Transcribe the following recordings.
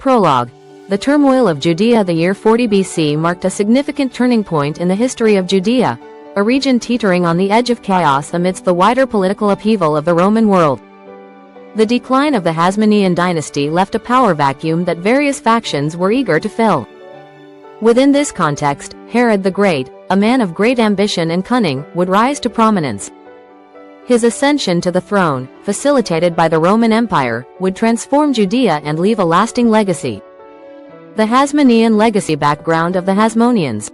Prologue. The turmoil of Judea. The year 40 BC marked a significant turning point in the history of Judea, a region teetering on the edge of chaos amidst the wider political upheaval of the Roman world. The decline of the Hasmonean dynasty left a power vacuum that various factions were eager to fill. Within this context, Herod the Great, a man of great ambition and cunning, would rise to prominence. His ascension to the throne, facilitated by the Roman Empire, would transform Judea and leave a lasting legacy. The Hasmonean legacy. Background of the Hasmoneans.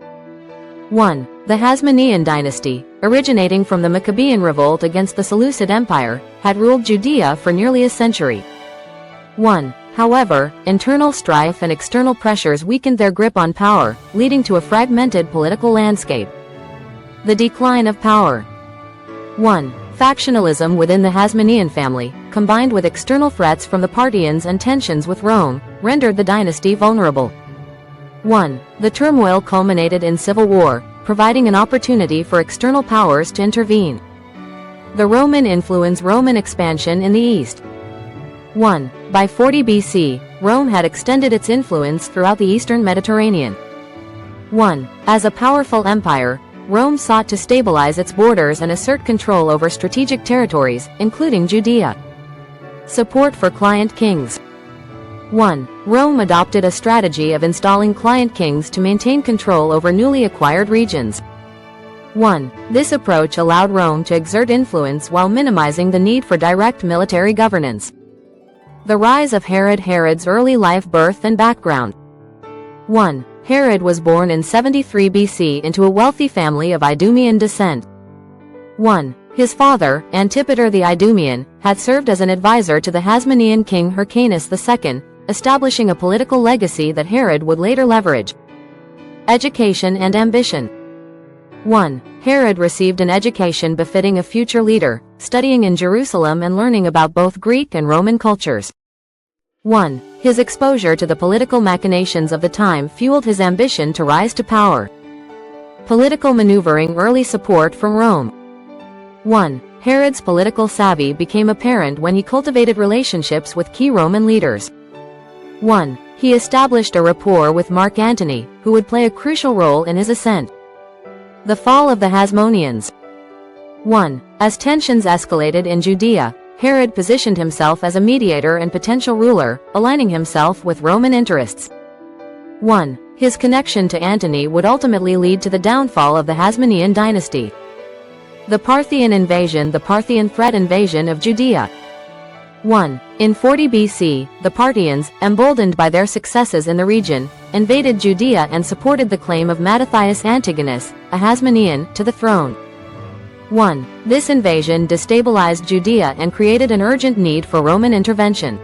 1. The Hasmonean dynasty, originating from the Maccabean revolt against the Seleucid Empire, had ruled Judea for nearly a century. 1. However, internal strife and external pressures weakened their grip on power, leading to a fragmented political landscape. The decline of power. 1. Factionalism within the Hasmonean family, combined with external threats from the Parthians and tensions with Rome, rendered the dynasty vulnerable. 1. The turmoil culminated in civil war, providing an opportunity for external powers to intervene. The Roman influence. Roman expansion in the east. 1. By 40 BC, Rome had extended its influence throughout the eastern Mediterranean. 1. As a powerful empire, Rome sought to stabilize its borders and assert control over strategic territories, including Judea. Support for client kings. 1. Rome adopted a strategy of installing client kings to maintain control over newly acquired regions. 1. This approach allowed Rome to exert influence while minimizing the need for direct military governance. The rise of Herod. Herod's early life. Birth and background. 1. Herod was born in 73 BC into a wealthy family of Idumean descent. 1. His father, Antipater the Idumean, had served as an advisor to the Hasmonean king Hyrcanus II, establishing a political legacy that Herod would later leverage. Education and ambition. 1. Herod received an education befitting a future leader, studying in Jerusalem and learning about both Greek and Roman cultures. 1. His exposure to the political machinations of the time fueled his ambition to rise to power. Political maneuvering. Early support from Rome. 1. Herod's political savvy became apparent when he cultivated relationships with key Roman leaders. 1. He established a rapport with Mark Antony, who would play a crucial role in his ascent. The fall of the Hasmoneans. 1. As tensions escalated in Judea, Herod positioned himself as a mediator and potential ruler, aligning himself with Roman interests. 1. His connection to Antony would ultimately lead to the downfall of the Hasmonean dynasty. The Parthian invasion. The Parthian threat. Invasion of Judea. 1. In 40 BC, the Parthians, emboldened by their successes in the region, invaded Judea and supported the claim of Mattathias Antigonus, a Hasmonean, to the throne. 1. This invasion destabilized Judea and created an urgent need for Roman intervention.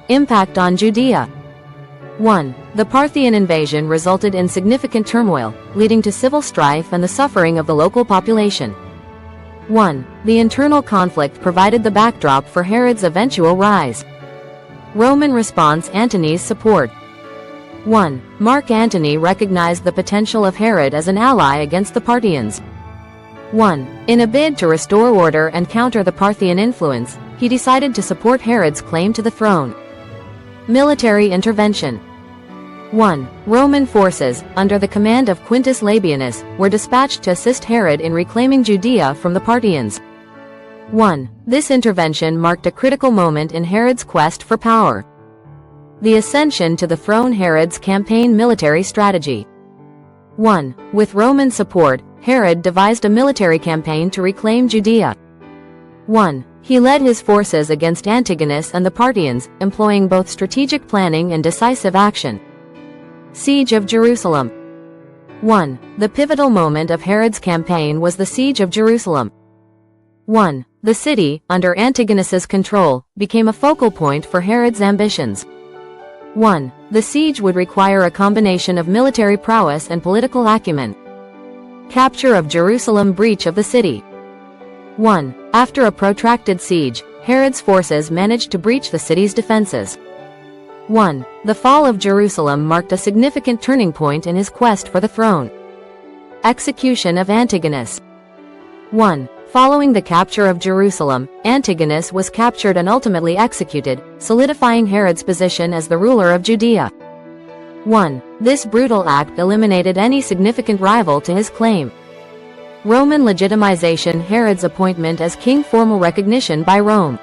Impact on Judea. 1. The Parthian invasion resulted in significant turmoil, leading to civil strife and the suffering of the local population. 1. The internal conflict provided the backdrop for Herod's eventual rise. Roman response. Antony's support. 1. Mark Antony recognized the potential of Herod as an ally against the Parthians. 1. In a bid to restore order and counter the Parthian influence, he decided to support Herod's claim to the throne. Military intervention. 1. Roman forces, under the command of Quintus Labienus, were dispatched to assist Herod in reclaiming Judea from the Parthians. 1. This intervention marked a critical moment in Herod's quest for power. The ascension to the throne. Herod's campaign. Military strategy. 1. With Roman support, Herod devised a military campaign to reclaim Judea. 1. He led his forces against Antigonus and the Parthians, employing both strategic planning and decisive action. Siege of Jerusalem. 1. The pivotal moment of Herod's campaign was the Siege of Jerusalem. 1. The city, under Antigonus's control, became a focal point for Herod's ambitions. 1. The siege would require a combination of military prowess and political acumen. Capture of Jerusalem. Breach of the city. 1. After a protracted siege, Herod's forces managed to breach the city's defenses. 1. The fall of Jerusalem marked a significant turning point in his quest for the throne. Execution of Antigonus. 1. Following the capture of Jerusalem, Antigonus was captured and ultimately executed, solidifying Herod's position as the ruler of Judea. 1. This brutal act eliminated any significant rival to his claim. Roman legitimization. Herod's appointment as king. Formal recognition by Rome.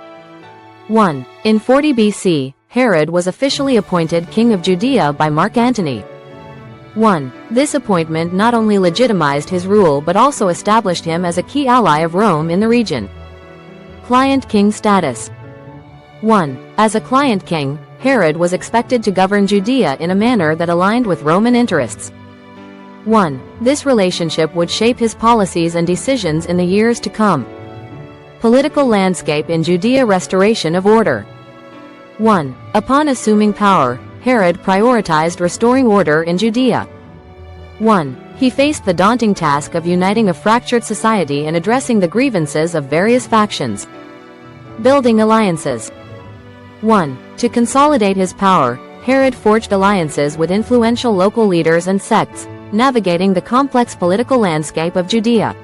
1. In 40 BC, Herod was officially appointed king of Judea by Mark Antony. 1. This appointment not only legitimized his rule but also established him as a key ally of Rome in the region. Client king status. 1. As a client king, Herod was expected to govern Judea in a manner that aligned with Roman interests. 1. This relationship would shape his policies and decisions in the years to come. Political landscape in Judea. Restoration of order. 1. Upon assuming power, Herod prioritized restoring order in Judea. 1. He faced the daunting task of uniting a fractured society and addressing the grievances of various factions. Building alliances. 1. To consolidate his power, Herod forged alliances with influential local leaders and sects, navigating the complex political landscape of Judea.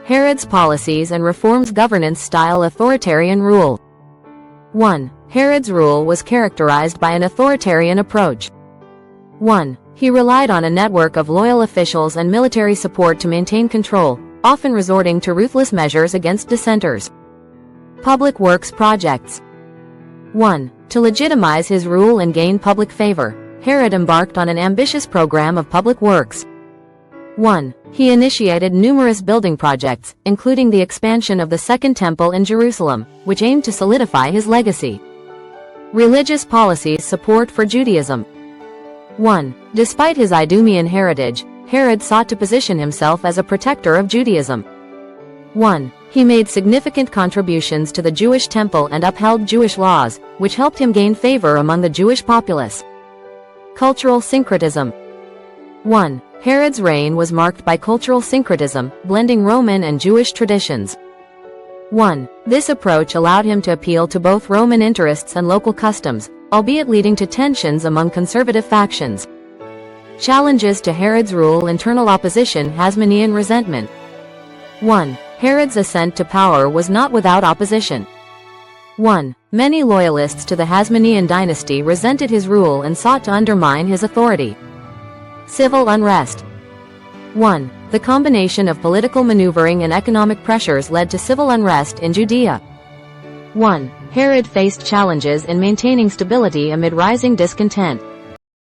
Herod's policies and reforms. Governance style. Authoritarian rule. 1. Herod's rule was characterized by an authoritarian approach. 1. He relied on a network of loyal officials and military support to maintain control, often resorting to ruthless measures against dissenters. Public works projects. 1. To legitimize his rule and gain public favor, Herod embarked on an ambitious program of public works. 1. He initiated numerous building projects, including the expansion of the Second Temple in Jerusalem, which aimed to solidify his legacy. Religious policies. Support for Judaism. 1. Despite his Idumean heritage, Herod sought to position himself as a protector of Judaism. 1. He made significant contributions to the Jewish temple and upheld Jewish laws, which helped him gain favor among the Jewish populace. Cultural syncretism. 1. Herod's reign was marked by cultural syncretism, blending Roman and Jewish traditions. 1. This approach allowed him to appeal to both Roman interests and local customs, albeit leading to tensions among conservative factions. Challenges to Herod's rule. Internal opposition. Hasmonean resentment. 1. Herod's ascent to power was not without opposition. 1. Many loyalists to the Hasmonean dynasty resented his rule and sought to undermine his authority. Civil unrest. 1. The combination of political maneuvering and economic pressures led to civil unrest in Judea. 1. Herod faced challenges in maintaining stability amid rising discontent.